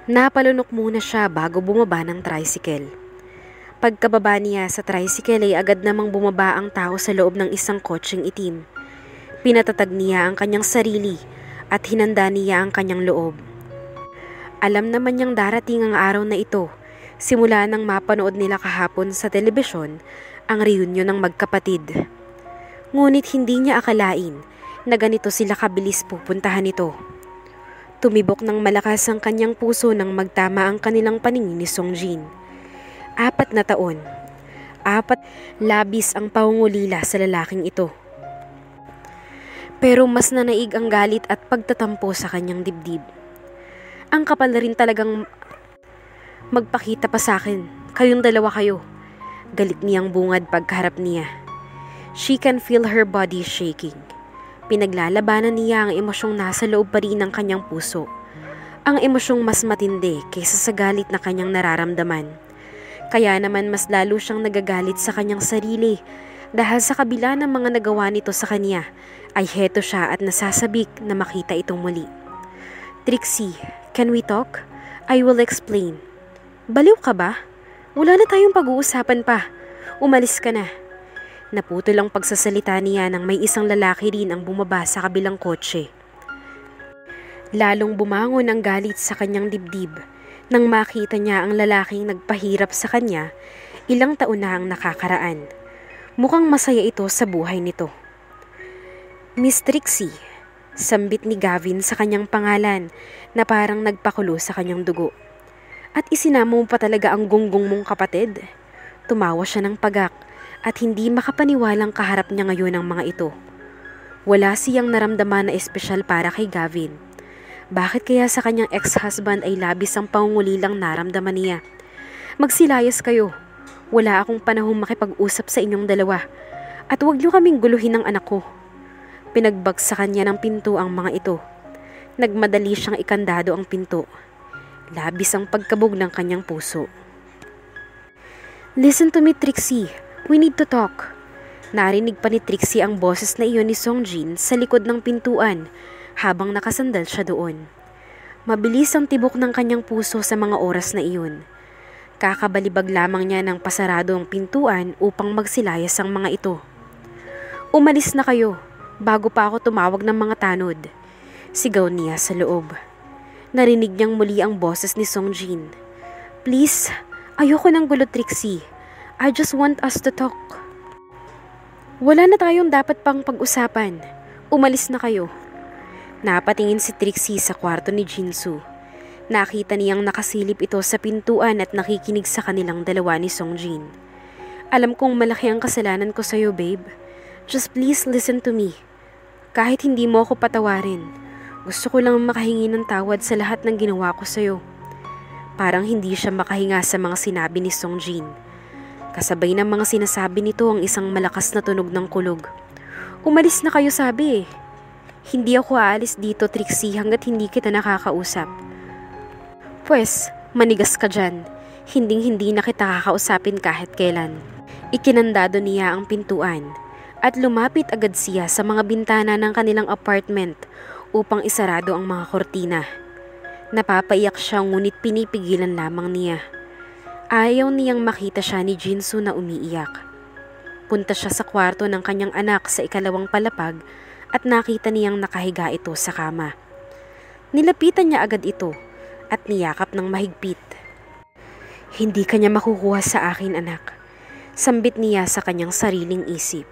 Napalunok muna siya bago bumaba ng tricycle. Pagkababa niya sa tricycle ay agad namang bumaba ang tao sa loob ng isang kotseng itim. Pinatatag niya ang kanyang sarili at hinanda niya ang kanyang loob. Alam naman niyang darating ang araw na ito, simula nang mapanood nila kahapon sa telebisyon ang reunion ng magkapatid. Ngunit hindi niya akalain na ganito sila kabilis pupuntahan ito. Tumibok ng malakas ang kanyang puso nang magtama ang kanilang paningin ni Songjin. 4 na taon. 4 labis ang pangungulila sa lalaking ito. Pero mas nanaig ang galit at pagtatampo sa kanyang dibdib. Ang kapal na rin talagang magpakita pa sa akin. Kayong dalawa kayo. Galit niyang bungad pagkaharap niya. She can feel her body shaking. Pinaglalabanan niya ang emosyong nasa loob pa rin ng kanyang puso. Ang emosyong mas matindi kaysa sa galit na kanyang nararamdaman. Kaya naman mas lalo siyang nagagalit sa kanyang sarili dahil sa kabila ng mga nagawa nito sa kanya ay heto siya at nasasabik na makita itong muli. Trixie, can we talk? I will explain. Baliw ka ba? Wala na tayong pag-uusapan pa. Umalis ka na. Naputol ang pagsasalita niya nang may isang lalaki rin ang bumaba sa kabilang kotse. Lalong bumangon ang galit sa kanyang dibdib nang makita niya ang lalaking nagpahirap sa kanya. Ilang taon na ang nakakaraan. Mukhang masaya ito sa buhay nito. Miss Trixie, sambit ni Gavin sa kanyang pangalan na parang nagpakulo sa kanyang dugo. At isinama mo pa talaga ang gunggong mong kapatid? Tumawa siya ng pagak at hindi makapaniwalang kaharap niya ngayon ang mga ito. Wala siyang naramdaman na espesyal para kay Gavin. Bakit kaya sa kanyang ex-husband ay labis ang pangungulilang naramdaman niya? Magsilayas kayo. Wala akong panahong makipag-usap sa inyong dalawa. At huwag niyo kaming guluhin ng anak ko. Pinagbagsakan niya ng pinto ang mga ito. Nagmadali siyang ikandado ang pinto. Labis ang pagkabog ng kanyang puso. Listen to me, Trixie. We need to talk. Narinig pa ni Trixie ang boses na iyon ni Songjin sa likod ng pintuan habang nakasandal siya doon. Mabilis ang tibok ng kanyang puso sa mga oras na iyon. Kakabalibag lamang niya ng pasarado ang pintuan upang magsilayas ang mga ito. Umalis na kayo bago pa ako tumawag ng mga tanod. Sigaw niya sa loob. Narinig niyang muli ang boses ni Songjin. Please, ayoko ng gulo, Trixie. I just want us to talk. Wala na tayong dapat pang pag-usapan. Umalis na kayo. Napatingin si Trixie sa kwarto ni Jinsu. Nakita niyang nakasilip ito sa pintuan at nakikinig sa kanilang dalawa ni Songjin. Alam kong malaki ang kasalanan ko sa'yo, babe. Just please listen to me. Kahit hindi mo ako patawarin, gusto ko lang makahingi ng tawad sa lahat ng ginawa ko sa'yo. Parang hindi siya makahinga sa mga sinabi ni Songjin. Kasabay ng mga sinasabi nito ang isang malakas na tunog ng kulog. Umalis na kayo, sabi eh. Hindi ako aalis dito, Trixie, hanggat hindi kita nakakausap. Pwes, manigas ka dyan. Hinding-hindi na kita kakausapin kahit kailan. Ikinandado niya ang pintuan at lumapit agad siya sa mga bintana ng kanilang apartment upang isarado ang mga kortina. Napapaiyak siya ngunit pinipigilan lamang niya. Ayaw niyang makita siya ni Jinsu na umiiyak. Punta siya sa kwarto ng kanyang anak sa ikalawang palapag at nakita niyang nakahiga ito sa kama. Nilapitan niya agad ito at niyakap ng mahigpit. Hindi kanya makukuha sa akin, anak. Sambit niya sa kanyang sariling isip.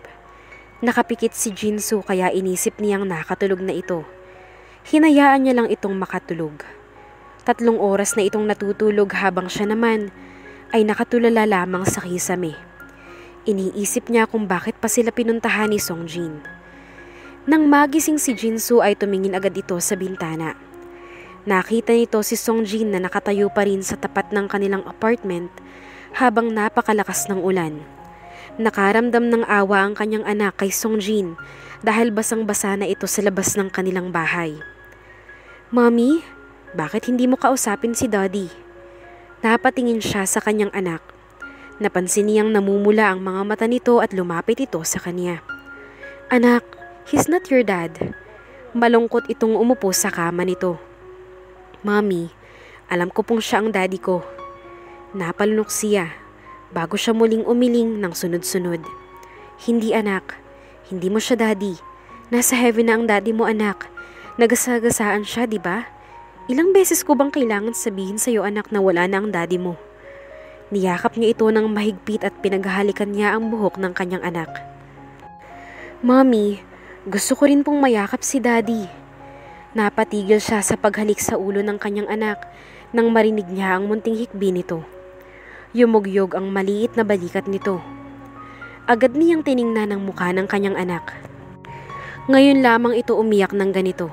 Nakapikit si Jinsu kaya inisip niyang nakatulog na ito. Hinayaan niya lang itong makatulog. 3 oras na itong natutulog habang siya naman ay nakatulala lamang sa kisame. Iniisip niya kung bakit pa sila pinuntahan ni Songjin. Nang magising si Jinsu ay tumingin agad ito sa bintana. Nakita nito si Songjin na nakatayo pa rin sa tapat ng kanilang apartment habang napakalakas ng ulan. Nakaramdam ng awa ang kanyang anak kay Songjin dahil basang-basa na ito sa labas ng kanilang bahay. Mommy, bakit hindi mo kausapin si Daddy? Napatingin siya sa kanyang anak. Napansin niyang namumula ang mga mata nito at lumapit ito sa kanya. Anak, he's not your dad. Malungkot itong umupo sa kama nito. Mommy, Alam ko pong siya ang daddy ko. Napalunok siya bago siya muling umiling ng sunod-sunod. Hindi anak, hindi mo siya daddy. Nasa heaven na ang daddy mo anak. Nagasagasaan siya, di ba? Ilang beses ko bang kailangan sabihin sa'yo anak na wala na ang daddy mo? Niyakap niya ito ng mahigpit at pinaghahalikan niya ang buhok ng kanyang anak. Mommy, gusto ko rin pong mayakap si daddy. Napatigil siya sa paghalik sa ulo ng kanyang anak nang marinig niya ang munting hikbi nito. Yumugyog ang maliit na balikat nito. Agad niyang tiningnan ang mukha ng kanyang anak. Ngayon lamang ito umiyak ng ganito.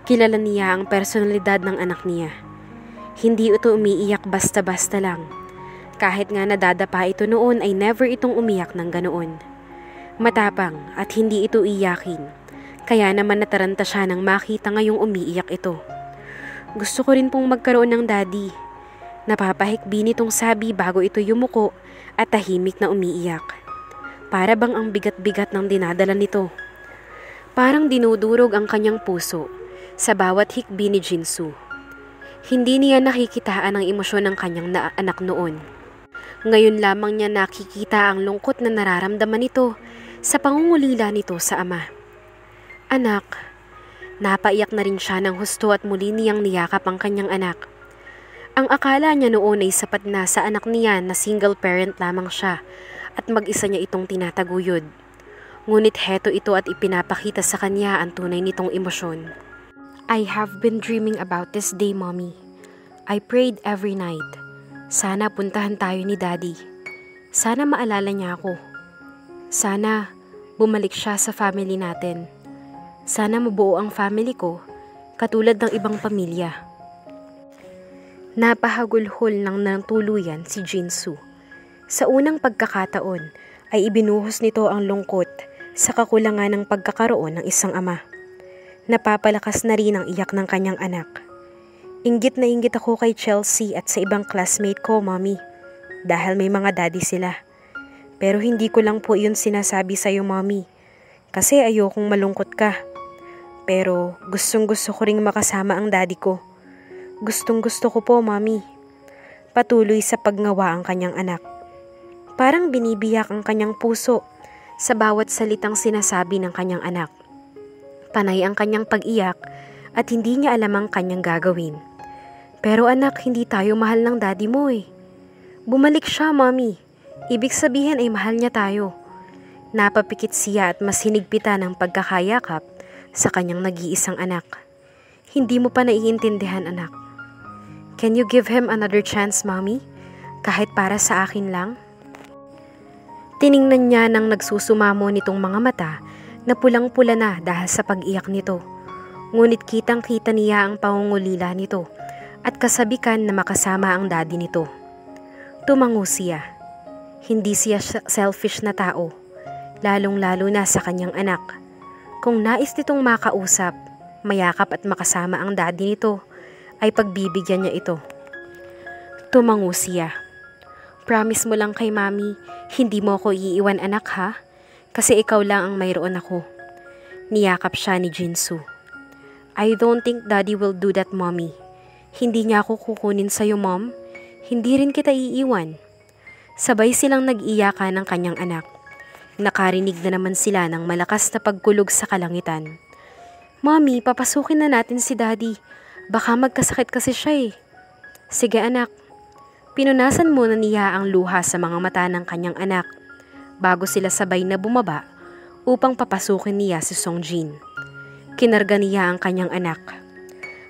Kilala niya ang personalidad ng anak niya. Hindi ito umiiyak basta-basta lang. Kahit nga nadadapa ito noon ay never itong umiyak ng ganoon. Matapang at hindi ito iyakin. Kaya naman nataranta siya nang makita ngayong umiiyak ito. Gusto ko rin pong magkaroon ng daddy. Napapahikbi nitong sabi bago ito yumuko at tahimik na umiiyak. Para bang ang bigat-bigat ng dinadala nito. Parang dinudurog ang kanyang puso sa bawat hikbi ni Jinsu. Hindi niya nakikitaan ang emosyon ng kanyang anak noon. Ngayon lamang niya nakikita ang lungkot na nararamdaman nito sa pangungulila nito sa ama. Anak, napaiyak na rin siya ng husto at muli niyang niyakap ang kanyang anak. Ang akala niya noon ay sapat na sa anak niya na single parent lamang siya at mag-isa niya itong tinataguyod. Ngunit heto ito at ipinapakita sa kanya ang tunay nitong emosyon. I have been dreaming about this day, Mommy. I prayed every night. Sana puntahan tayo ni Daddy. Sana maalala niya ako. Sana bumalik siya sa family natin. Sana mabuo ang family ko katulad ng ibang pamilya. Napahagulhol ng tuluyan si Jinsu. Sa unang pagkakataon ay ibinuhos nito ang lungkot sa kakulangan ng pagkakaroon ng isang ama. Napapalakas na rin ang iyak ng kanyang anak. Inggit na inggit ako kay Chelsea at sa ibang classmate ko, Mommy, dahil may mga daddy sila. Pero hindi ko lang po yun sinasabi sa'yo, Mommy, kasi ayokong malungkot ka. Pero gustong gusto ko ring makasama ang daddy ko. Gustong gusto ko po, Mommy. Patuloy sa paggawa ang kanyang anak. Parang binibiyak ang kanyang puso sa bawat salitang sinasabi ng kanyang anak. Panay ang kanyang pag-iyak at hindi niya alam ang kanyang gagawin. Pero anak, hindi tayo mahal ng daddy mo eh. Bumalik siya, Mommy. Ibig sabihin ay mahal niya tayo. Napapikit siya at mas hinigpitan ng pagkakayakap sa kanyang nag-iisang anak. Hindi mo pa naiintindihan, anak. Can you give him another chance, Mommy? Kahit para sa akin lang? Tiningnan niya nang nagsusumamo nitong mga mata na pulang-pula na dahil sa pag-iyak nito. Ngunit kitang-kita niya ang pangungulila nito at kasabikan na makasama ang daddy nito. Tumango siya. Hindi siya selfish na tao, lalong-lalo na sa kanyang anak. Kung nais nitong makausap, mayakap at makasama ang daddy nito, ay pagbibigyan niya ito. Tumango siya. Promise mo lang kay Mami, hindi mo ako iiwan anak ha? Kasi ikaw lang ang mayroon ako. Niyakap siya ni Jinsu. I don't think Daddy will do that, Mommy. Hindi niya ako kukunin sa'yo, Mom. Hindi rin kita iiwan. Sabay silang nag-iyakan ng kanyang anak. Nakarinig na naman sila ng malakas na pagkulog sa kalangitan. Mommy, papasukin na natin si Daddy. Baka magkasakit kasi siya eh. Sige anak. Pinunasan muna niya ang luha sa mga mata ng kanyang anak bago sila sabay na bumaba upang papasukin niya si Songjin. Kinarga niya ang kanyang anak.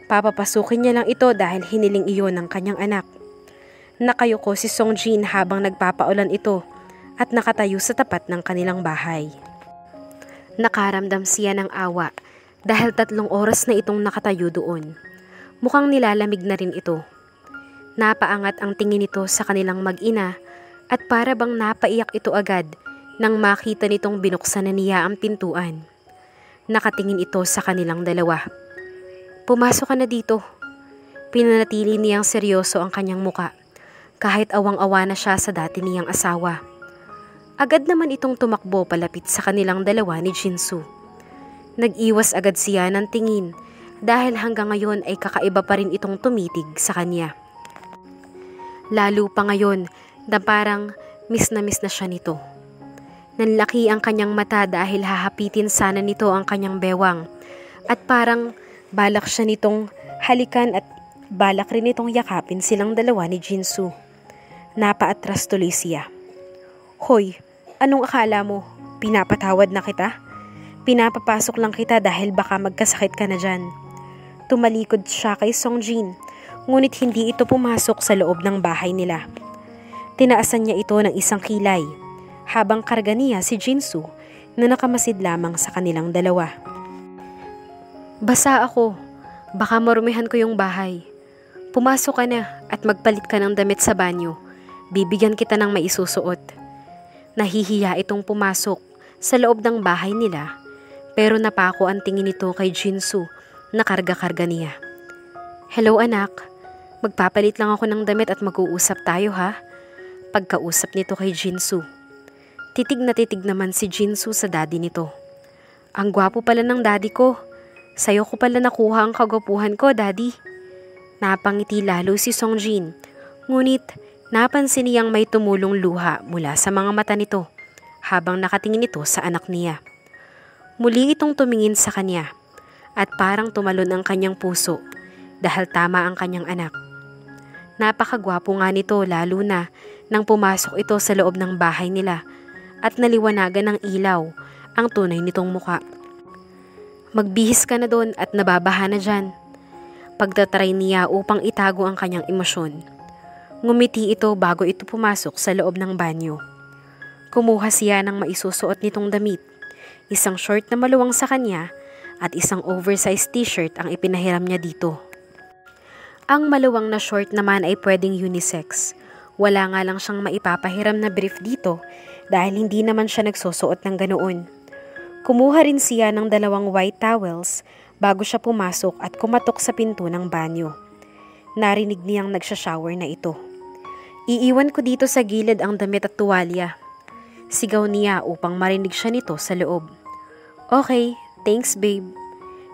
Papapasukin niya lang ito dahil hiniling iyon ng kanyang anak. Nakayuko si Songjin habang nagpapaulan ito at nakatayo sa tapat ng kanilang bahay. Nakaramdam siya ng awa dahil 3 oras na itong nakatayo doon. Mukhang nilalamig na rin ito. Napaangat ang tingin nito sa kanilang mag-ina at para bang napaiyak ito agad nang makita nitong binuksan na niya ang pintuan. Nakatingin ito sa kanilang dalawa. Pumasok ka na dito. Pinanatili niyang seryoso ang kanyang muka kahit awang-awa na siya sa dati niyang asawa. Agad naman itong tumakbo palapit sa kanilang dalawa ni Jinsu. Nag-iwas agad siya ng tingin dahil hanggang ngayon ay kakaiba pa rin itong tumitig sa kanya. Lalo pa ngayon na parang miss na siya nito. Nanlaki ang kanyang mata dahil hahapitin sana nito ang kanyang bewang at parang balak siya nitong halikan at balak rin itong yakapin silang dalawa ni Jinsu. Napaatras tuloy siya. Hoy, anong akala mo? Pinapatawad na kita? Pinapapasok lang kita dahil baka magkasakit ka na dyan. Tumalikod siya kay Songjin, ngunit hindi ito pumasok sa loob ng bahay nila. Tinaasan niya ito ng isang kilay, habang karga niya si Jinsu na nakamasid lamang sa kanilang dalawa. Basa ako, baka marumihan ko yung bahay. Pumasok ka na at magpalit ka ng damit sa banyo. Bibigyan kita ng maisusuot. Nahihiya itong pumasok sa loob ng bahay nila, pero napako ang tingin nito kay Jinsu na karga-karga niya. Hello anak, magpapalit lang ako ng damit at mag-uusap tayo ha. Pagkausap nito kay Jinsu. Titig na titig naman si Jinsu sa daddy nito. Ang gwapo pala ng daddy ko. Sa'yo ko pala nakuha ang kagwapuhan ko, daddy. Napangiti lalo si Songjin, ngunit napansin niyang may tumulong luha mula sa mga mata nito habang nakatingin ito sa anak niya. Muli itong tumingin sa kanya at parang tumalon ang kanyang puso dahil tama ang kanyang anak. Napakagwapo nga nito lalo na nang pumasok ito sa loob ng bahay nila at naliwanagan ng ilaw ang tunay nitong muka. Magbihis ka na doon at nababaha na dyan. Pagtatry niya upang itago ang kanyang emosyon. Ngumiti ito bago ito pumasok sa loob ng banyo. Kumuha siya ng maisusuot nitong damit. Isang short na maluwang sa kanya at isang oversized t-shirt ang ipinahiram niya dito. Ang maluwang na short naman ay pwedeng unisex. Wala nga lang siyang maipapahiram na brief dito dahil hindi naman siya nagsusuot ng ganoon. Kumuha rin siya ng 2 white towels bago siya pumasok at kumatok sa pinto ng banyo. Narinig niyang nagsha-shower na ito. Iiwan ko dito sa gilid ang damit at tuwalya. Sigaw niya upang marinig siya nito sa loob. Okay, thanks babe.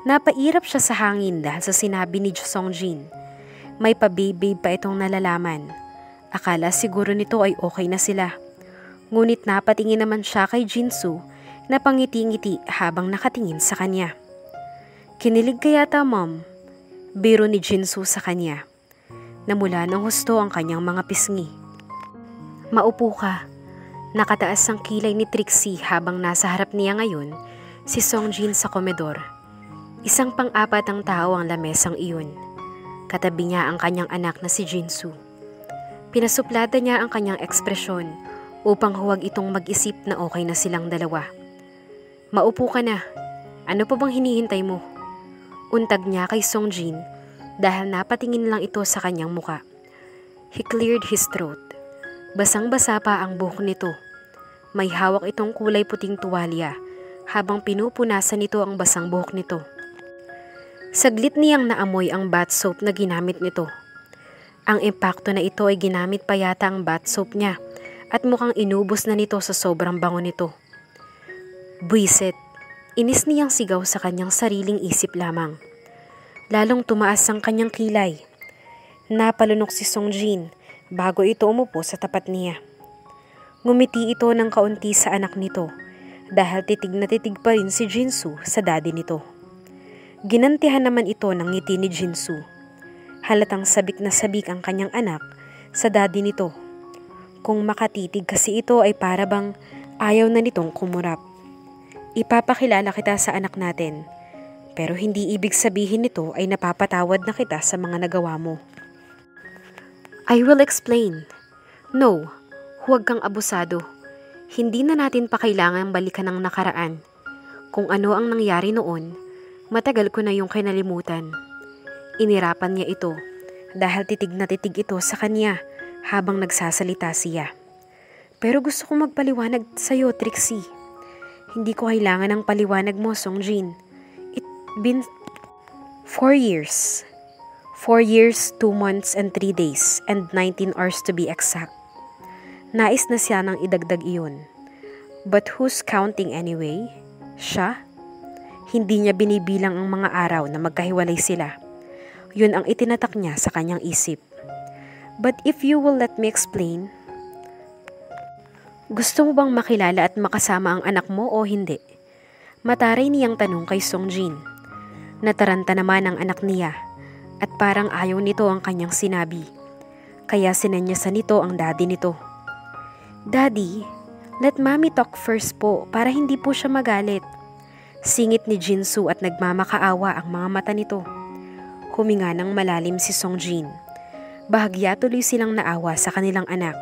Napairap siya sa hangin dahil sa sinabi ni Songjin. May pa-babe pa itong nalalaman. Akala siguro nito ay okay na sila. Ngunit napatingin naman siya kay Jinsu na pangiti-ngiti habang nakatingin sa kanya. Kinilig ka yata, mom? Biro ni Jinsu sa kanya. Namula ng husto ang kanyang mga pisngi. Maupo ka. Nakataas ang kilay ni Trixie habang nasa harap niya ngayon si Songjin sa komedor. Isang pang-apat ang tao ang lamesang iyon. Katabi niya ang kanyang anak na si Jinsu. Pinasuplada niya ang kanyang ekspresyon upang huwag itong mag-isip na okay na silang dalawa. Maupo ka na. Ano pa bang hinihintay mo? Untag niya kay Songjin dahil napatingin lang ito sa kanyang muka. He cleared his throat. Basang-basa pa ang buhok nito. May hawak itong kulay puting tuwalya habang pinupunasan nito ang basang buhok nito. Saglit niyang naamoy ang bath soap na ginamit nito. Ang impakto na ito ay ginamit pa yata ang bath soap niya at mukhang inubos na nito sa sobrang bango nito. Buisit. Inis niyang sigaw sa kanyang sariling isip lamang. Lalong tumaas ang kanyang kilay. Napalunok si Songjin bago ito umupo sa tapat niya. Ngumiti ito ng kaunti sa anak nito dahil titig na titig pa rin si Jinsu sa daddy nito. Ginantihan naman ito ng ngiti ni Jinsu. Halatang sabik na sabik ang kanyang anak sa daddy nito. Kung makatitig kasi ito ay para bang ayaw na nitong kumurap. Ipapakilala kita sa anak natin, pero hindi ibig sabihin nito ay napapatawad na kita sa mga nagawa mo. I will explain. No, huwag kang abusado. Hindi na natin pa kailangan balikan ang nakaraan. Kung ano ang nangyari noon, matagal ko na yung kinalimutan. Inirapan niya ito dahil titig na titig ito sa kanya habang nagsasalita siya. Pero gusto kong magpaliwanag sa'yo, Trixie. Hindi ko kailangan ng paliwanag mo, Songjin. It's been 4 years. 4 years, 2 months, and 3 days, and 19 hours to be exact. Nais na siya nang idagdag iyon. But who's counting anyway? Siya? Hindi niya binibilang ang mga araw na magkahiwalay sila. Yun ang itinatak niya sa kanyang isip. But if you will let me explain, gusto mo bang makilala at makasama ang anak mo o hindi? Mataray niyang tanong kay Songjin. Nataranta naman ang anak niya at parang ayaw nito ang kanyang sinabi. Kaya sinanyasan nito ang daddy nito. Daddy, let mommy talk first po para hindi po siya magalit. Singit ni Jinsu at nagmamakaawa ang mga mata nito. Huminga ng malalim si Songjin. Bahagya tuloy silang naawa sa kanilang anak.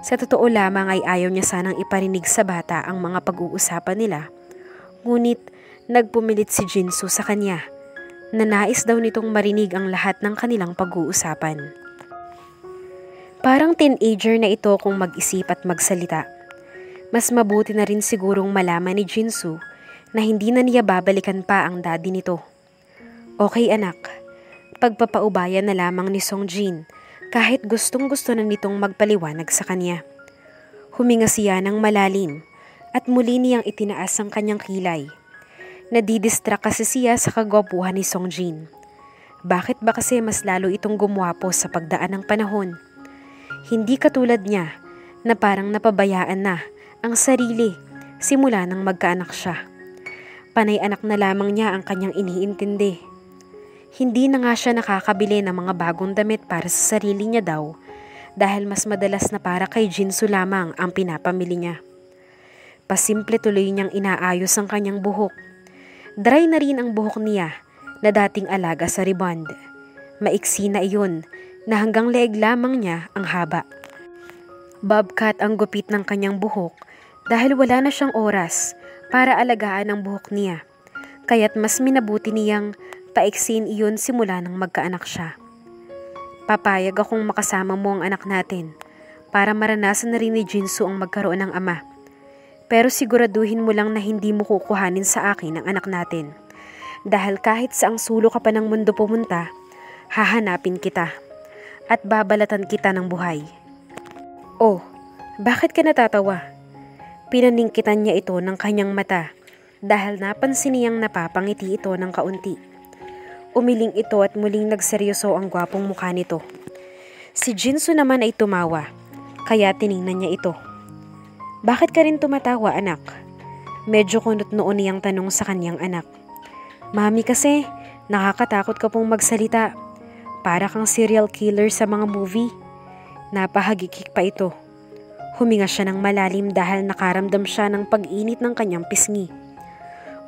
Sa totoo lamang ay ayaw niya sanang iparinig sa bata ang mga pag-uusapan nila. Ngunit nagpumilit si Jinsu sa kanya na nais daw nitong marinig ang lahat ng kanilang pag-uusapan. Parang teenager na ito kung mag-isip at magsalita. Mas mabuti na rin sigurong malaman ni Jinsu na hindi na niya babalikan pa ang daddy nito. Okay anak, pagpapaubaya na lamang ni Songjin kahit gustong-gusto na nitong magpaliwanag sa kanya. Huminga siya ng malalim at muli niyang itinaas ang kanyang kilay. Nadidistract kasi siya sa kagwapuhan ni Songjin. Bakit ba kasi mas lalo itong gumwapo sa pagdaan ng panahon? Hindi katulad niya na parang napabayaan na ang sarili simula nang magkaanak siya. Panay anak na lamang niya ang kanyang iniintindi. Hindi na nga siya nakakabili ng mga bagong damit para sa sarili niya daw dahil mas madalas na para kay Jinsu lamang ang pinapamili niya. Pasimple tuloy niyang inaayos ang kanyang buhok. Dry na rin ang buhok niya na dating alaga sa riband. Maiksi na iyon na hanggang leeg lamang niya ang haba. Bobcat ang gupit ng kanyang buhok dahil wala na siyang oras para alagaan ang buhok niya, kaya't mas minabuti niyang paiksin iyon simula nang magkaanak siya. Papayag akong makasama mo ang anak natin para maranasan na rin ni Jinsu ang magkaroon ng ama. Pero siguraduhin mo lang na hindi mo kukuhanin sa akin ang anak natin. Dahil kahit saang sulok ka pa ng mundo pumunta, hahanapin kita at babalatan kita ng buhay. Oh, bakit ka natatawa? Pinaningkitan niya ito ng kanyang mata dahil napansin niyang napapangiti ito ng kaunti. Umiling ito at muling nagseryoso ang gwapong mukha nito. Si Jinsu naman ay tumawa, kaya tiningnan niya ito. Bakit ka rin tumatawa anak? Medyo kunot noon niyang tanong sa kanyang anak. Mami kasi, nakakatakot ka pong magsalita. Para kang serial killer sa mga movie. Napahagikik pa ito. Huminga siya ng malalim dahil nakaramdam siya ng pag-init ng kanyang pisngi.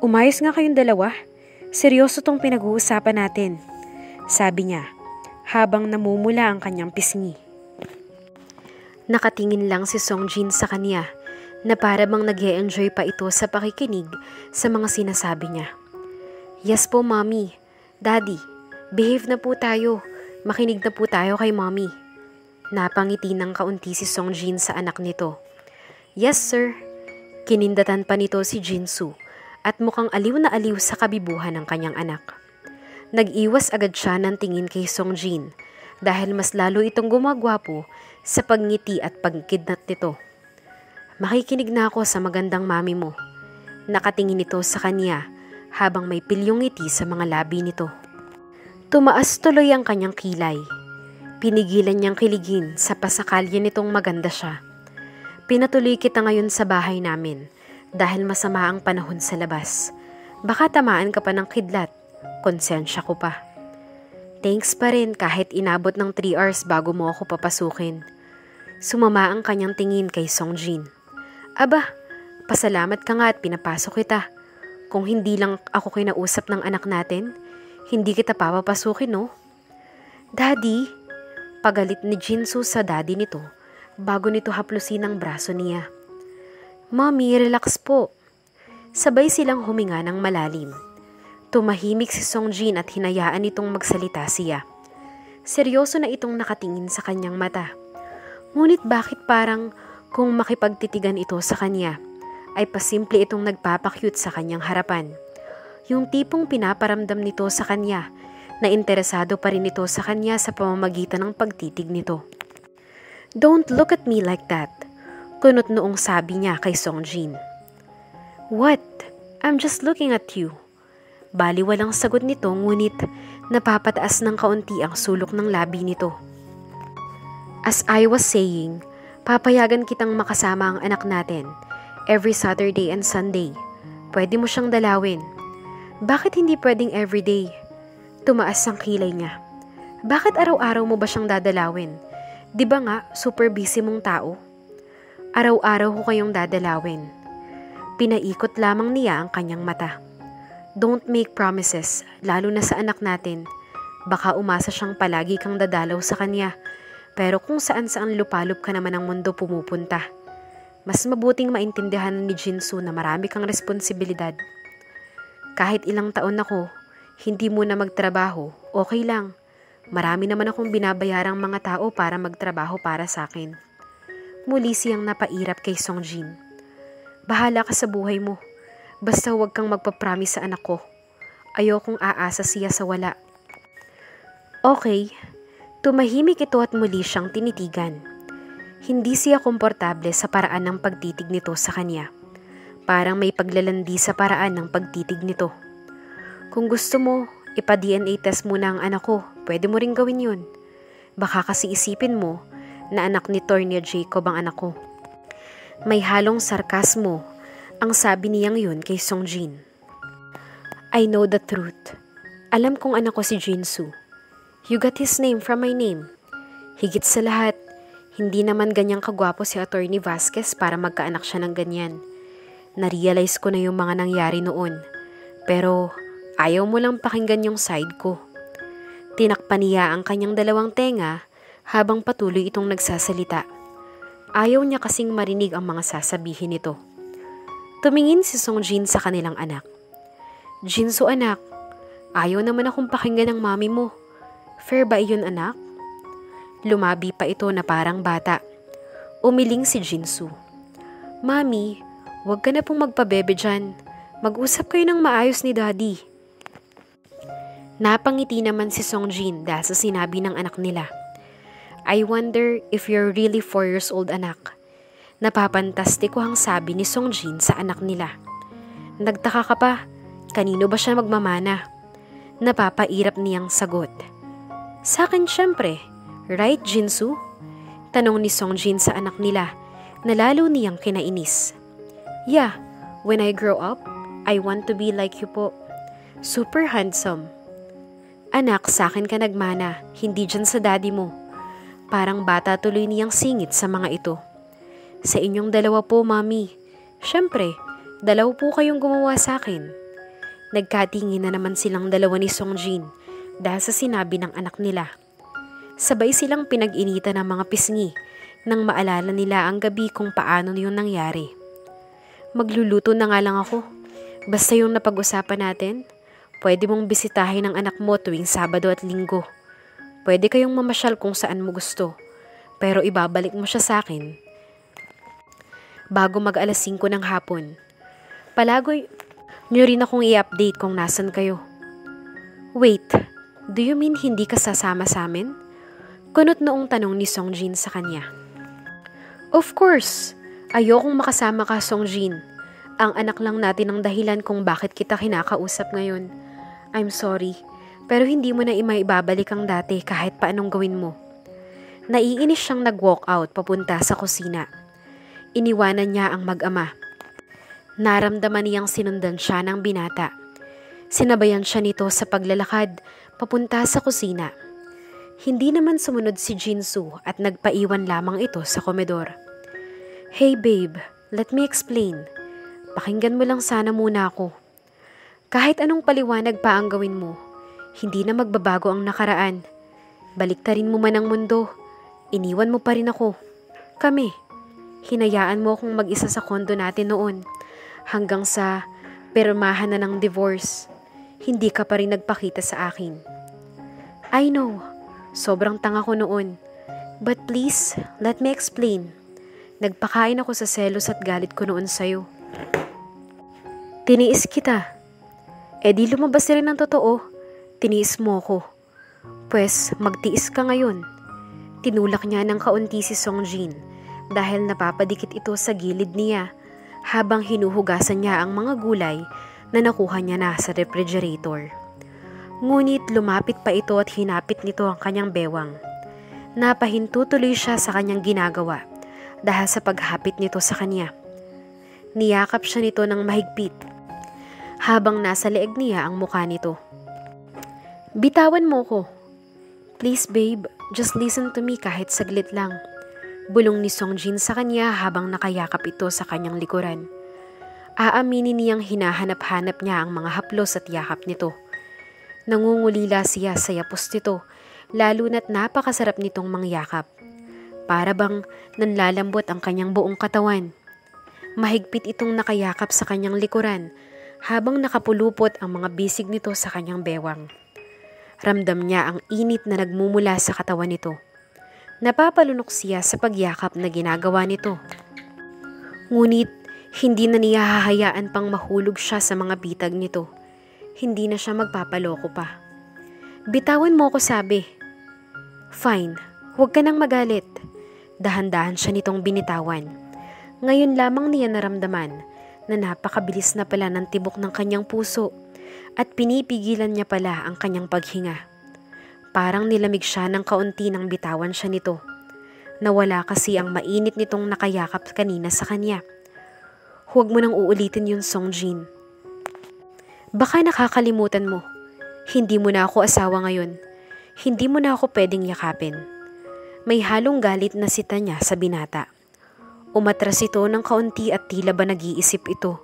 Umayos nga kayong dalawa. Seryoso tong pinag-uusapan natin, sabi niya habang namumula ang kanyang pisngi. Nakatingin lang si Songjin sa kanya na para bang nag-e-enjoy pa ito sa pakikinig sa mga sinasabi niya. Yes po mommy, daddy, behave na po tayo, makinig na po tayo kay mommy. Napangiti ng kaunti si Songjin sa anak nito. Yes sir. Kinindatan pa nito si Jinsu at mukhang aliw na aliw sa kabibuhan ng kanyang anak. Nag-iwas agad siya ng tingin kay Songjin dahil mas lalo itong gumagwapo sa pagngiti at pagkidnat nito. Makikinig na ako sa magandang mami mo. Nakatingin ito sa kanya habang may pilyong ngiti sa mga labi nito. Tumaas tuloy ang kanyang kilay. Pinigilan niyang kiligin sa pasakalya nitong maganda siya. Pinatuloy kita ngayon sa bahay namin dahil masama ang panahon sa labas. Baka tamaan ka pa ng kidlat. Konsensya ko pa. Thanks pa rin kahit inabot ng 3 hours bago mo ako papasukin. Sumama ang kanyang tingin kay Songjin. Aba, pasalamat ka nga at pinapasok kita. Kung hindi lang ako kinausap ng anak natin, hindi kita papapasukin, no? Daddy, pagalit ni Jinsu sa daddy nito bago nito haplusin ang braso niya. Mommy, relax po. Sabay silang huminga ng malalim. Tumahimik si Songjin at hinayaan itong magsalita siya. Seryoso na itong nakatingin sa kanyang mata. Ngunit bakit parang kung makipagtitigan ito sa kanya, ay pasimple itong nagpapakyut sa kanyang harapan. Yung tipong pinaparamdam nito sa kanya na interesado pa rin ito sa kanya sa pamamagitan ng pagtitig nito. Don't look at me like that, kunot noong sabi niya kay Songjin. What? I'm just looking at you. Bali walang sagot nito ngunit napapataas ng kaunti ang sulok ng labi nito. As I was saying, papayagan kitang makasama ang anak natin every Saturday and Sunday. Pwede mo siyang dalawin. Bakit hindi pwedeng everyday? Tumaas ang kilay niya. Bakit araw-araw mo ba siyang dadalawin? Di ba nga, super busy mong tao? Araw-araw ko kayong dadalawin. Pinaikot lamang niya ang kanyang mata. Don't make promises, lalo na sa anak natin. Baka umasa siyang palagi kang dadalaw sa kanya. Pero kung saan-saan lupalop ka naman ang mundo pumupunta. Mas mabuting maintindihan ni Jinsu na marami kang responsibilidad. Kahit ilang taon ako, hindi mo na magtrabaho, okay lang. Marami naman akong binabayarang mga tao para magtrabaho para sa akin. Muli siyang napairap kay Songjin. Bahala ka sa buhay mo. Basta huwag kang magpapromise sa anak ko. Ayokong aasa siya sa wala. Okay. Tumahimik ito at muli siyang tinitigan. Hindi siya komportable sa paraan ng pagtitig nito sa kanya. Parang may paglalandi sa paraan ng pagtitig nito. Kung gusto mo, ipa-DNA test muna ang anak ko. Pwede mo ring gawin yun. Baka kasi isipin mo na anak ni Tornia Jacob ang anak ko. May halong sarkasmo ang sabi niyang yun kay Songjin. I know the truth. Alam kong anak ko si Jinsu. You got his name from my name. Higit sa lahat, hindi naman ganyang kagwapo si Attorney Vasquez para magkaanak siya ng ganyan. Narealize ko na yung mga nangyari noon. Pero ayaw mo lang pakinggan yung side ko. Tinakpan niya ang kanyang dalawang tenga habang patuloy itong nagsasalita. Ayaw niya kasing marinig ang mga sasabihin nito. Tumingin si Songjin sa kanilang anak. Jinsu anak, ayaw naman akong pakinggan ng mami mo. Fair ba iyon anak? Lumabi pa ito na parang bata. Umiling si Jinsu. Mami, huwag ka na pong magpabebe dyan. Mag-usap kayo ng maayos ni Daddy. Napangiti naman si Songjin dahil sa sinabi ng anak nila. I wonder if you're really 4 years old anak. Napapantastiko ang sabi ni Songjin sa anak nila. Nagtaka ka pa, kanino ba siya magmamana? Napapairap niyang sagot. Sa akin syempre, right Jinsu? Tanong ni Songjin sa anak nila na lalo niyang kinainis. Yeah, when I grow up, I want to be like you po. Super handsome. Anak, sa akin ka nagmana, hindi dyan sa daddy mo. Parang bata tuloy niyang singit sa mga ito. Sa inyong dalawa po, mami. Syempre, dalawa po kayong gumawa sa akin. Nagkatingin na naman silang dalawa ni Songjin dahil sa sinabi ng anak nila. Sabay silang pinag-initan ng mga pisngi nang maalala nila ang gabi kung paano yun nangyari. Magluluto na nga lang ako. Basta yung napag-usapan natin, pwede mong bisitahin ang anak mo tuwing Sabado at Linggo. Pwede kayong mamasyal kung saan mo gusto, pero ibabalik mo siya sa akin bago mag-alas 5 ng hapon. Palagoy nyo rin akong i-update kung nasan kayo. Wait, do you mean hindi ka sasama sa amin? Kunot noong tanong ni Songjin sa kanya. Of course, ayokong makasama ka Songjin. Ang anak lang natin ang dahilan kung bakit kita kinakausap ngayon. I'm sorry, pero hindi mo na imaibabalik ang dati kahit paanong gawin mo. Naiinis siyang nag-walk out papunta sa kusina. Iniwanan niya ang mag-ama. Naramdaman niyang sinundan siya ng binata. Sinabayan siya nito sa paglalakad papunta sa kusina. Hindi naman sumunod si Jinsu at nagpaiwan lamang ito sa komedor. Hey babe, let me explain. Pakinggan mo lang sana muna ako. Kahit anong paliwanag pa ang gawin mo, hindi na magbabago ang nakaraan. Baliktarin mo man ang mundo, iniwan mo pa rin ako. Kami, hinayaan mo akong mag-isa sa kondo natin noon hanggang sa pirmahan na ng divorce. Hindi ka pa rin nagpakita sa akin. I know, sobrang tanga ko noon. But please, let me explain. Nagpakain ako sa selos at galit ko noon sa'yo. Tiniis kita. E di lumabas rin ang totoo. Tiniis mo ko. Pwes, magtiis ka ngayon. Tinulak niya ng kaunti si Songjin dahil napapadikit ito sa gilid niya habang hinuhugasan niya ang mga gulay na nakuha niya na sa refrigerator. Ngunit lumapit pa ito at hinapit nito ang kanyang bewang. Napahinto tuloy siya sa kanyang ginagawa dahil sa paghapit nito sa kanya. Niyakap siya nito ng mahigpit habang nasa leeg niya ang mukha nito. "Bitawan mo ko. Please babe, just listen to me kahit saglit lang." Bulong ni Songjin sa kanya habang nakayakap ito sa kanyang likuran. Aaminin niyang hinahanap-hanap niya ang mga haplos at yakap nito. Nangungulila siya sa yapos nito, lalo na't napakasarap nitong mangyakap. Para bang nanlalambot ang kanyang buong katawan. Mahigpit itong nakayakap sa kanyang likuran habang nakapulupot ang mga bisig nito sa kanyang bewang. Ramdam niya ang init na nagmumula sa katawan nito. Napapalunok siya sa pagyakap na ginagawa nito. Ngunit hindi na niya hahayaan pang mahulog siya sa mga bitag nito. Hindi na siya magpapaloko pa. "Bitawan mo ko," sabi. "Fine, huwag ka nang magalit." Dahan-dahan siya nitong binitawan. Ngayon lamang niya naramdaman na napakabilis na pala ng tibok ng kanyang puso at pinipigilan niya pala ang kanyang paghinga. Parang nilamig siya ng kaunti nang bitawan siya nito. Nawala kasi ang mainit nitong nakayakap kanina sa kanya. "Huwag mo nang uulitin yun, Songjin. Baka nakakalimutan mo. Hindi mo na ako asawa ngayon. Hindi mo na ako pwedeng yakapin." May halong galit na sita niya sa binata. Umatras ito ng kaunti at tila ba nag-iisip ito.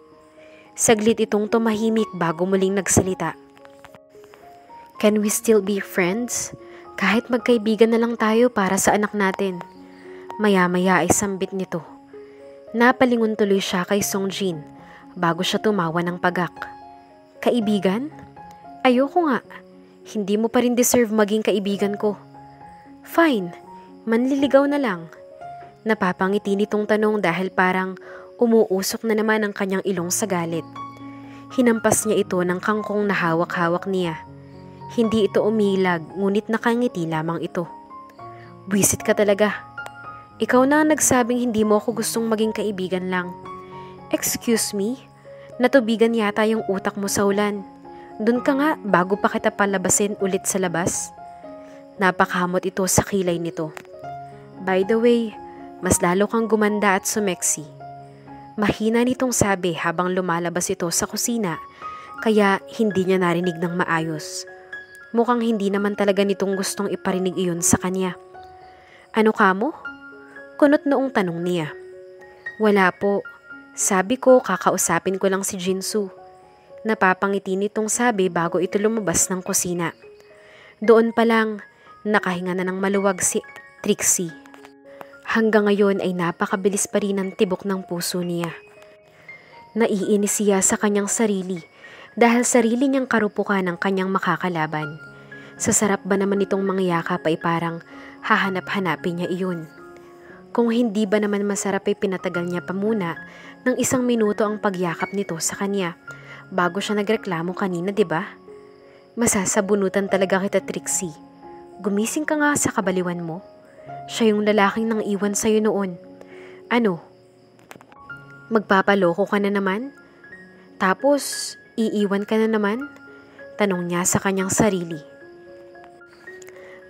Saglit itong tumahimik bago muling nagsalita. "Can we still be friends? Kahit magkaibigan na lang tayo para sa anak natin." Maya-maya ay sambit nito. Napalingon tuloy siya kay Songjin bago siya tumawa ng pagak. "Kaibigan? Ayoko nga. Hindi mo pa rin deserve maging kaibigan ko." "Fine, manliligaw na lang." Napapangiti nitong tanong dahil parang umuusok na naman ang kanyang ilong sa galit. Hinampas niya ito ng kangkong na hawak-hawak niya. Hindi ito umilag, ngunit nakangiti lamang ito. "Buwisit ka talaga. Ikaw na ang nagsabing hindi mo ako gustong maging kaibigan lang." "Excuse me? Natubigan yata yung utak mo sa ulan. Dun ka nga bago pa kita palabasin ulit sa labas." Napakamot ito sa kilay nito. "By the way, mas lalo kang gumanda at sumeksi." Mahina nitong sabi habang lumalabas ito sa kusina, kaya hindi niya narinig ng maayos. Mukhang hindi naman talaga nitong gustong iparinig iyon sa kanya. "Ano ka mo?" Kunot noong tanong niya. "Wala po. Sabi ko kakausapin ko lang si Jinsu." Napapangiti nitong sabi bago ito lumabas ng kusina. Doon pa lang, nakahinga na ng maluwag si Trixie. Hanggang ngayon ay napakabilis pa rin ang tibok ng puso niya. Naiinis siya sa kanyang sarili dahil sarili niyang karupukan ang kanyang makakalaban. Sa sarap ba naman itong mangyakap ay parang hahanap-hanapin niya iyon. Kung hindi ba naman masarap ay pinatagal niya pa muna ng 1 minuto ang pagyakap nito sa kanya bago siya nagreklamo kanina, 'di ba? "Masasabunutan talaga kita, Trixie. Gumising ka nga sa kabaliwan mo. Siya yung lalaking nang iwan sa'yo noon. Ano? Magpapaloko ka na naman? Tapos, iiwan ka na naman?" Tanong niya sa kanyang sarili.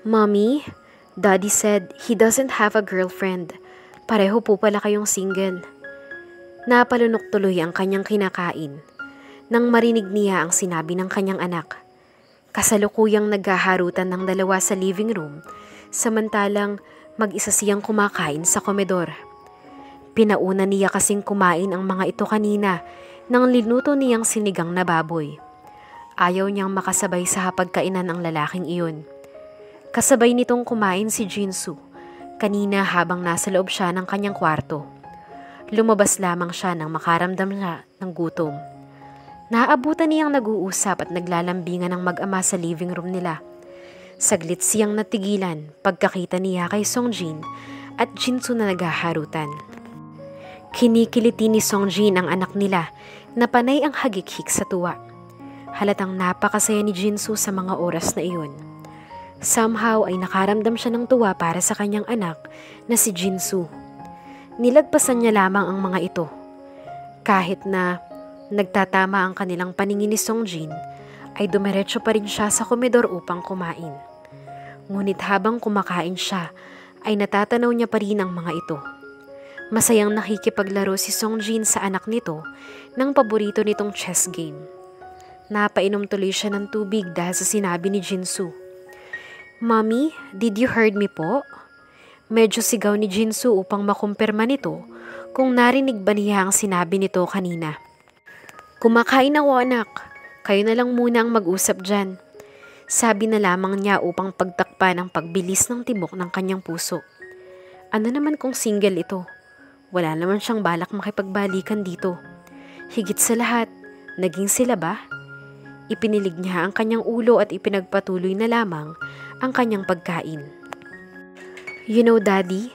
"Mommy, Daddy said he doesn't have a girlfriend. Pareho po pala kayong single." Napalunok tuloy ang kanyang kinakain nang marinig niya ang sinabi ng kanyang anak. Kasalukuyang naghaharutan ng dalawa sa living room, samantalang mag-isa siyang kumakain sa komedor. Pinauna niya kasing kumain ang mga ito kanina nang linuto niyang sinigang na baboy. Ayaw niyang makasabay sa hapagkainan ang lalaking iyon. Kasabay nitong kumain si Jinsu kanina habang nasa loob siya ng kanyang kwarto. Lumabas lamang siya nang makaramdam siya ng gutom. Naaabutan niyang nag-uusap at naglalambingan ng mag-ama sa living room nila. Saglit siyang natigilan pagkakita niya kay Songjin at Jinsu na naghaharutan. Kinikiliti ni Songjin ang anak nila na panay ang hagik-hik sa tuwa. Halatang napakasaya ni Jinsu sa mga oras na iyon. Somehow ay nakaramdam siya ng tuwa para sa kanyang anak na si Jinsu. Nilagpasan niya lamang ang mga ito. Kahit na Nagtatama ang kanilang paningin ni Songjin ay dumiretso pa rin siya sa komedor upang kumain. Ngunit habang kumakain siya ay natatanaw niya pa rin ang mga ito. Masayang nakikipaglaro si Songjin sa anak nito ng paborito nitong chess game. Napainom tuloy siya ng tubig dahil sa sinabi ni Jinsu. "Mommy, did you heard me po?" Medyo sigaw ni Jinsu upang makumpirma nito kung narinig ba niya ang sinabi nito kanina. "Kumakain ako anak, kayo na lang muna ang mag-usap dyan." Sabi na lamang niya upang pagtakpan ang pagbilis ng tibok ng kanyang puso. Ano naman kung single ito? Wala naman siyang balak makipagbalikan dito. Higit sa lahat, naging sila ba? Ipinilig niya ang kanyang ulo at ipinagpatuloy na lamang ang kanyang pagkain. "You know, Daddy,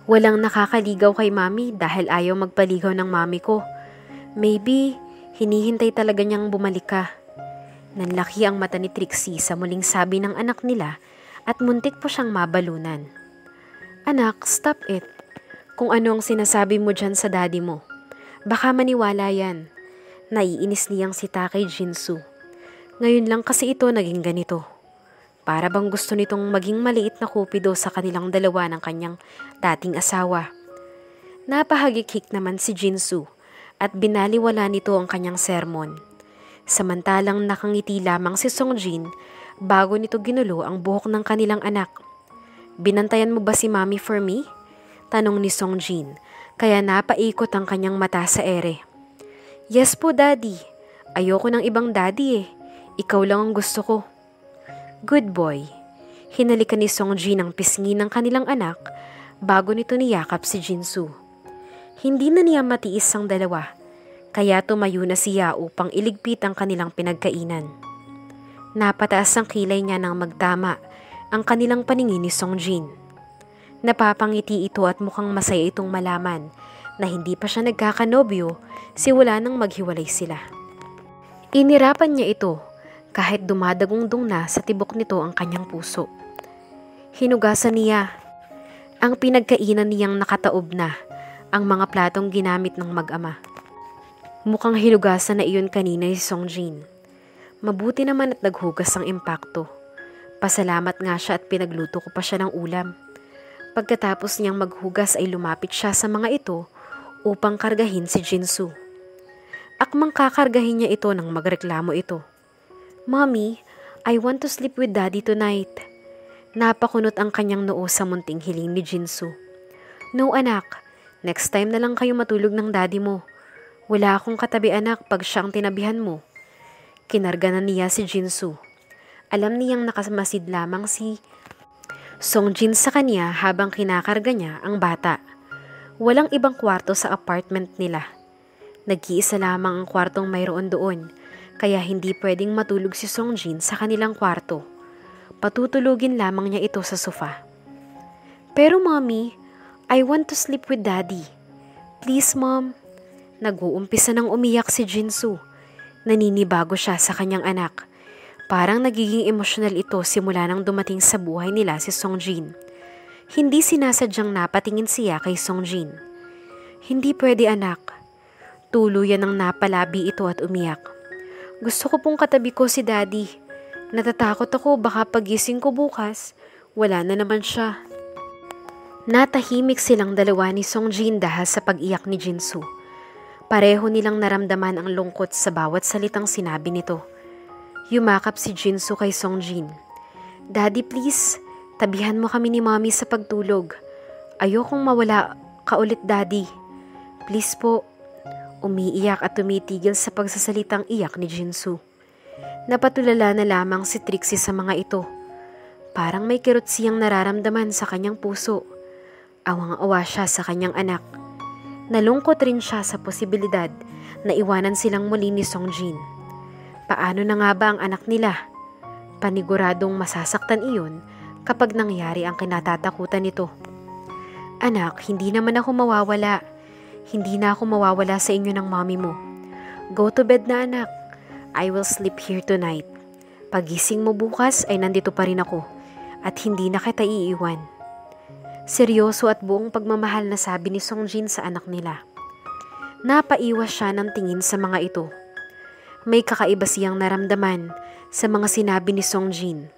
walang nakakaligaw kay Mami dahil ayaw magpaligaw ng Mami ko. Maybe, hinihintay talaga niyang bumalik ka." Nanlaki ang mata ni Trixie sa muling sabi ng anak nila at muntik po siyang mabalunan. "Anak, stop it. Kung ano ang sinasabi mo dyan sa daddy mo, baka maniwala yan." Naiinis niyang sita kay Jinsu. Ngayon lang kasi ito naging ganito. Para bang gusto nitong maging maliit na kupido sa kanilang dalawa ng kanyang dating asawa. Napahagikik naman si Jinsu at binaliwala nito ang kanyang sermon. Samantalang nakangiti lamang si Songjin bago nito ginulo ang buhok ng kanilang anak. "Binantayan mo ba si Mommy for me?" Tanong ni Songjin, kaya napaikot ang kanyang mata sa ere. "Yes po, Daddy. Ayoko ng ibang daddy eh. Ikaw lang ang gusto ko." "Good boy." Hinalikan ni Songjin ang pisngi ng kanilang anak bago nito niyakap si Jinsu. Hindi na niya matiis ang dalawa, kaya tumayo na siya upang iligpit ang kanilang pinagkainan. Napataas ang kilay niya nang magtama ang kanilang paningin ni Songjin. Napapangiti ito at mukhang masaya itong malaman na hindi pa siya nagkakanobyo simula nang maghiwalay sila. Inirapan niya ito kahit dumadagundong na sa tibok nito ang kanyang puso. Hinugasan niya ang pinagkainan niyang nakataob na ang mga platong ginamit ng mag-ama. Mukhang hinugasan na iyon kanina si Songjin. Mabuti naman at naghugas ang impakto. Pasalamat nga siya at pinagluto ko pa siya ng ulam. Pagkatapos niyang maghugas ay lumapit siya sa mga ito upang kargahin si Jinsu. Akmang kakargahin niya ito nang magreklamo ito. "Mommy, I want to sleep with Daddy tonight." Napakunot ang kanyang noo sa munting hiling ni Jinsu. "No anak, next time na lang kayo matulog ng daddy mo. Wala akong katabi anak pag siyang tinabihan mo." Kinarga na niya si Jinsu. Alam niyang nakamasid lamang si Songjin sa kanya habang kinakarga niya ang bata. Walang ibang kwarto sa apartment nila. Nag-iisa lamang ang kwartong mayroon doon, kaya hindi pwedeng matulog si Songjin sa kanilang kwarto. Patutulugin lamang niya ito sa sofa. "Pero Mommy, I want to sleep with Daddy. Please Mom." Nag-uumpisa ng umiyak si Jinsu. Naninibago siya sa kanyang anak. Parang nagiging emosyonal ito simula nang dumating sa buhay nila si Songjin. Hindi sinasadyang napatingin siya kay Songjin. "Hindi pwede anak." Tuluyan ang napalabi ito at umiyak. "Gusto ko pong katabi ko si Daddy. Natatakot ako baka pagising ko bukas, wala na naman siya." Natahimik silang dalawa ni Songjin dahil sa pag-iyak ni Jinsu. Pareho nilang naramdaman ang lungkot sa bawat salitang sinabi nito. Yumakap si Jinsu kay Songjin. "Daddy please, tabihan mo kami ni Mommy sa pagtulog. Ayokong mawala ka ulit Daddy. Please po." Umiiyak at tumitigil sa pagsasalitang iyak ni Jinsu. Napatulala na lamang si Trixie sa mga ito. Parang may kirot siyang nararamdaman sa kanyang puso. Awang-awa siya sa kanyang anak. Nalungkot rin siya sa posibilidad na iwanan silang muli ni Songjin. Paano na nga ba ang anak nila? Paniguradong masasaktan iyon kapag nangyari ang kinatatakutan nito. "Anak, hindi naman ako mawawala. Hindi na ako mawawala sa inyo ng mommy mo. Go to bed na anak. I will sleep here tonight. Pagising mo bukas ay nandito pa rin ako at hindi na kita iiwan." Seryoso at buong pagmamahal na sabi ni Songjin sa anak nila. Napaiwas siya ng tingin sa mga ito. May kakaiba siyang naramdaman sa mga sinabi ni Songjin.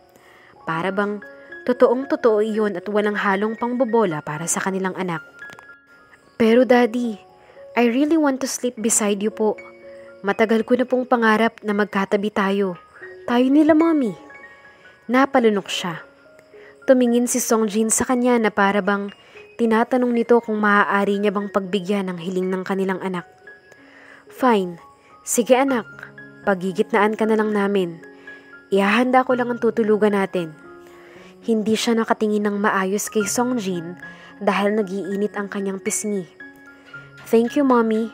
Para bang totoong-totoo iyon at walang halong pangbobola para sa kanilang anak. Pero Daddy, I really want to sleep beside you po. Matagal ko na pong pangarap na magkatabi tayo. Tayo nila Mommy. Napalunok siya. Tumingin si Songjin sa kanya na para bang tinatanong nito kung maaari niya bang pagbigyan ng hiling ng kanilang anak. Fine. Sige anak. Pagigitnaan ka na lang namin. Ihahanda ko lang ang tutulugan natin. Hindi siya nakatingin ng maayos kay Songjin dahil nagiinit ang kanyang pisngi. Thank you, Mommy.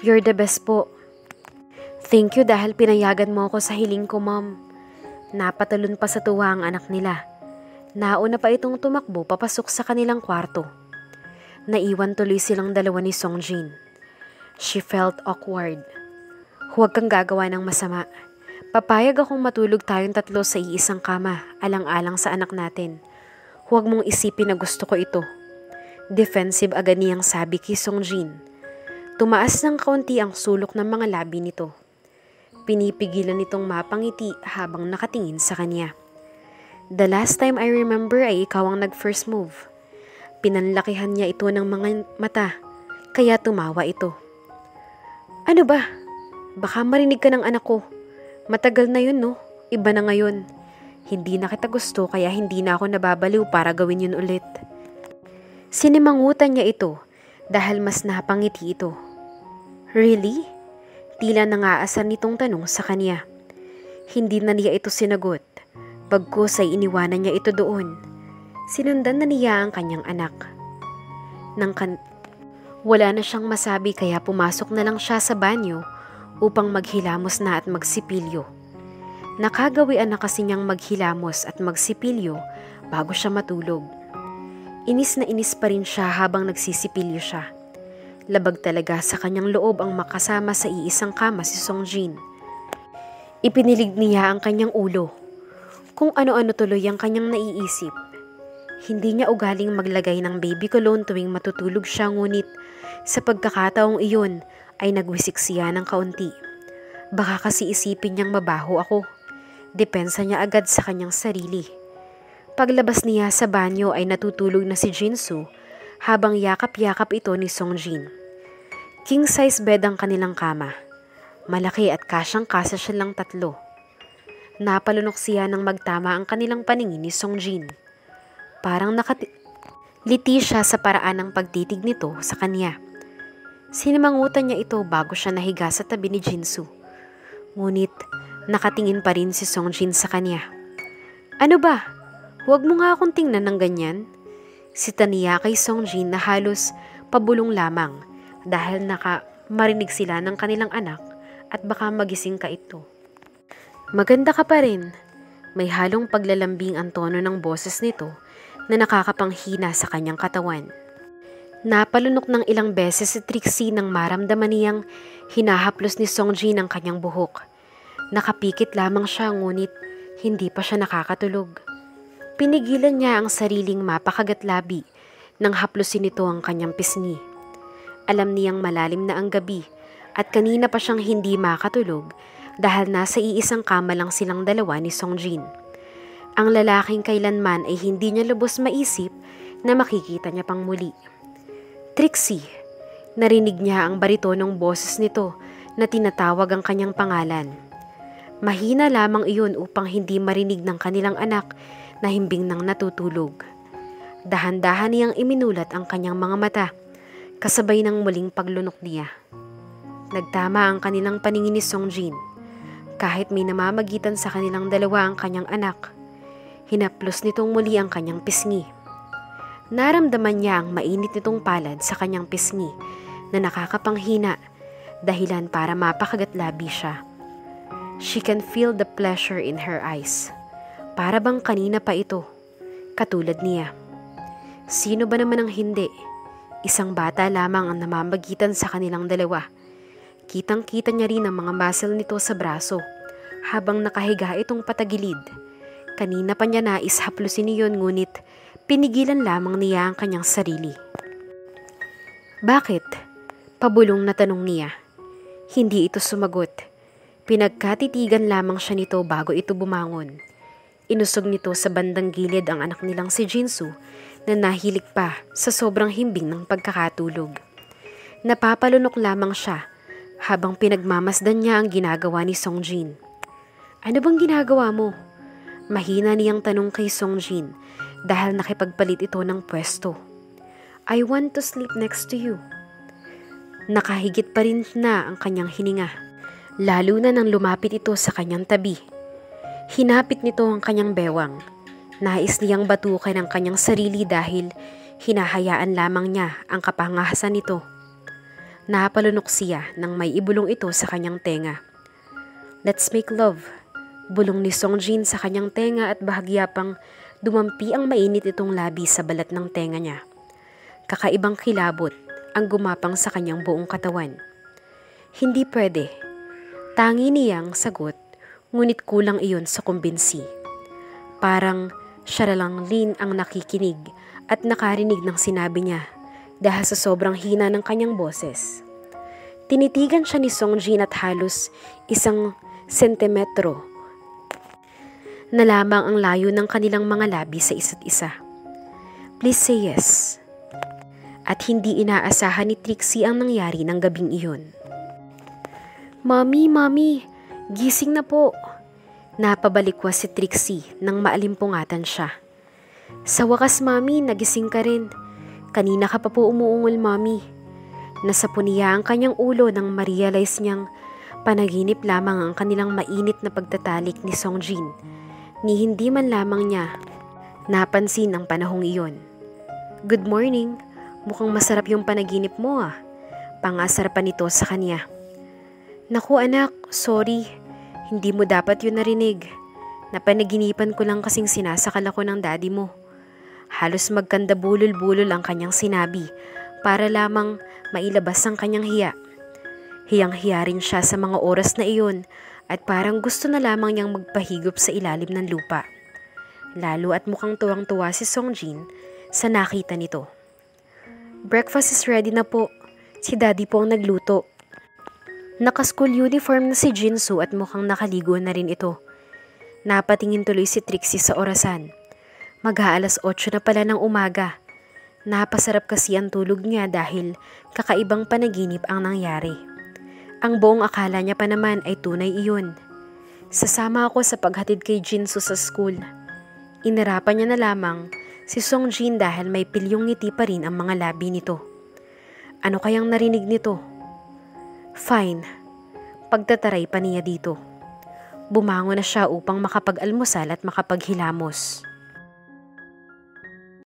You're the best po. Thank you dahil pinayagan mo ako sa hiling ko, Mom. Napatalon pa sa tuwa ang anak nila. Nauna pa itong tumakbo papasok sa kanilang kwarto. Naiwan tuloy silang dalawa ni Songjin. She felt awkward. Huwag kang gagawa ng masama. Papayag akong matulog tayong tatlo sa iisang kama, alang-alang sa anak natin. Huwag mong isipin na gusto ko ito. Defensive agad niyang sabi kay Songjin. Tumaas ng kaunti ang sulok ng mga labi nito. Pinipigilan nitong mapangiti habang nakatingin sa kanya. The last time I remember ay ikaw ang nag-first move. Pinanlakihan niya ito ng mga mata, kaya tumawa ito. Ano ba? Baka marinig ka ng anak ko. Matagal na yun, no? Iba na ngayon. Hindi na kita gusto kaya hindi na ako nababaliw para gawin yun ulit. Sinimangutan niya ito dahil mas napangiti ito. Really? Tila nangaasar nitong tanong sa kanya. Hindi na niya ito sinagot. Bagkus ay iniwanan niya ito doon. Sinundan na niya ang kanyang anak. Wala na siyang masabi kaya pumasok na lang siya sa banyo upang maghilamos na at magsipilyo. Nakagawian na kasi niyang maghilamos at magsipilyo bago siya matulog. Inis na inis pa rin siya habang nagsisipilyo siya. Labag talaga sa kanyang loob ang makasama sa iisang kama si Songjin. Ipinilig niya ang kanyang ulo. Kung ano-ano tuloy ang kanyang naiisip. Hindi niya ugaling maglagay ng baby cologne tuwing matutulog siya ngunit sa pagkakataong iyon ay nagwisik siya ng kaunti. Baka kasi isipin niyang mabaho ako. Depensa niya agad sa kanyang sarili. Paglabas niya sa banyo ay natutulog na si Jinsu habang yakap-yakap ito ni Songjin. King size bed ang kanilang kama. Malaki at kasyang-kasya siya lang tatlo. Napalunok siya nang magtama ang kanilang paningin ni Songjin. Parang liti siya sa paraan ng pagtitig nito sa kanya. Sinimangutan niya ito bago siya nahiga sa tabi ni Jinsu. Ngunit nakatingin pa rin si Songjin sa kanya. Ano ba? Huwag mo nga akong tingnan ng ganyan. Sita niya kay Songjin na halos pabulong lamang dahil marinig sila ng kanilang anak at baka magising ka ito. Maganda ka pa rin. May halong paglalambing ang tono ng boses nito na nakakapanghina sa kanyang katawan. Napalunok ng ilang beses si Trixie nang maramdaman niyang hinahaplos ni Songjin ang kanyang buhok. Nakapikit lamang siya ngunit hindi pa siya nakakatulog. Pinigilan niya ang sariling mapakagat-labi nang haplusin nito ang kanyang pisngi. Alam niyang malalim na ang gabi at kanina pa siyang hindi makatulog dahil nasa iisang kama lang silang dalawa ni Songjin. Ang lalaking kailanman ay hindi niya lubos maisip na makikita niya pang muli. Trixie, narinig niya ang baritonong boses nito na tinatawag ang kanyang pangalan. Mahina lamang iyon upang hindi marinig ng kanilang anak na himbing nang natutulog. Dahan-dahan niyang iminulat ang kanyang mga mata, kasabay ng muling paglunok niya. Nagtama ang kanilang paningin ni Songjin. Kahit may namamagitan sa kanilang dalawa ang kanyang anak, hinaplos nitong muli ang kanyang pisngi. Naramdaman niya ang mainit nitong palad sa kanyang pisngi na nakakapanghina, dahilan para mapakagat-labi siya. She can feel the pleasure in her eyes. Para bang kanina pa ito, katulad niya. Sino ba naman ang hindi? Isang bata lamang ang namamagitan sa kanilang dalawa. Kitang-kita niya rin ang mga muscle nito sa braso habang nakahiga itong patagilid. Kanina pa niya nais haplusin iyon ngunit pinigilan lamang niya ang kanyang sarili. Bakit? Pabulong na tanong niya. Hindi ito sumagot. Pinagkatitigan lamang siya nito bago ito bumangon. Inusog nito sa bandang gilid ang anak nilang si Jinsu na nahilik pa sa sobrang himbing ng pagkakatulog. Napapalunok lamang siya habang pinagmamasdan niya ang ginagawa ni Songjin. Ano bang ginagawa mo? Mahina niyang tanong kay Songjin dahil nakipagpalit ito ng pwesto. I want to sleep next to you. Nakahigit pa rin na ang kanyang hininga, lalo na nang lumapit ito sa kanyang tabi. Hinapit nito ang kanyang bewang. Nais niyang batukan ang kanyang sarili dahil hinahayaan lamang niya ang kapangahasan nito. Napalunok siya nang may ibulong ito sa kanyang tenga. Let's make love. Bulong ni Songjin sa kanyang tenga at bahagya pang dumampi ang mainit itong labi sa balat ng tenga niya. Kakaibang kilabot ang gumapang sa kanyang buong katawan. Hindi pwede. Tangi niyang sagot, ngunit kulang iyon sa kumbinsi. Parang siya lang Lin ang nakikinig at nakarinig ng sinabi niya dahil sa sobrang hina ng kanyang boses. Tinitigan siya ni Songjin at halos 1 sentimetro na lamang ang layo ng kanilang mga labi sa isa't isa. Please say yes. At hindi inaasahan ni Trixie ang nangyari ng gabing iyon. Mami, gising na po. Napabalikwas si Trixie nang maalimpungatan siya. Sa wakas, Mami, nagising ka rin. Kanina ka pa po umuungol, Mami. Nasapo niya ang kanyang ulo nang ma-realize niyang panaginip lamang ang kanilang mainit na pagtatalik ni Songjin. Ni hindi man lamang niya napansin ang panahong iyon. Good morning. Mukhang masarap yung panaginip mo ah. Pangasar pa nito sa kanya. Naku anak, sorry. Hindi mo dapat yun narinig. Napanaginipan ko lang kasing sinasakal ako ng daddy mo. Halos magkanda bulol-bulol ang kanyang sinabi para lamang mailabas ang kanyang hiya. Hiyang-hiya rin siya sa mga oras na iyon at parang gusto na lamang niyang magpahigop sa ilalim ng lupa. Lalo at mukhang tuwang-tuwa si Songjin sa nakita nito. Breakfast is ready na po. Si daddy po ang nagluto. Naka-school uniform na si Jinsu at mukhang nakaligo na rin ito. Napatingin tuloy si Trixie sa orasan. Mag-aalas 8 na pala ng umaga. Napasarap kasi ang tulog niya dahil kakaibang panaginip ang nangyari. Ang buong akala niya pa naman ay tunay iyon. Sasama ako sa paghatid kay Jinsu sa school. Inarapan niya na lamang si Songjin dahil may pilyong ngiti pa rin ang mga labi nito. Ano kayang narinig nito? Fine. Pagtataray pa niya dito. Bumangon na siya upang makapag-almusal at makapaghilamos.